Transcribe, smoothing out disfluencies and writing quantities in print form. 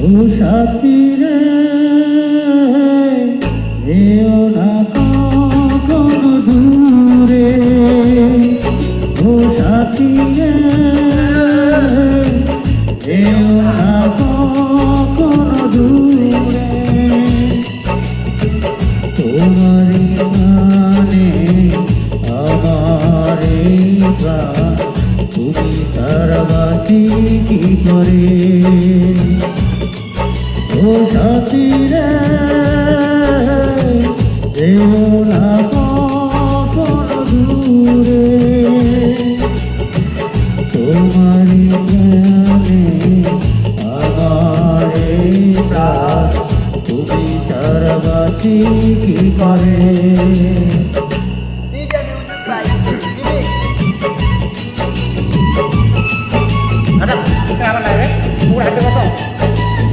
ও সাথী রে যেও না কখনো দূরে, ও সাথী রে যেও না কখনো দূরে। তোমারই প্রাণে আমার এই প্রাণ, তুমি তারা বাঁচি কি করে। ও সাথী রে যেও না কখনো দূরে, তোমারই প্রাণে আমার এই প্রাণ, তুমি তারা বাঁচি কি করে।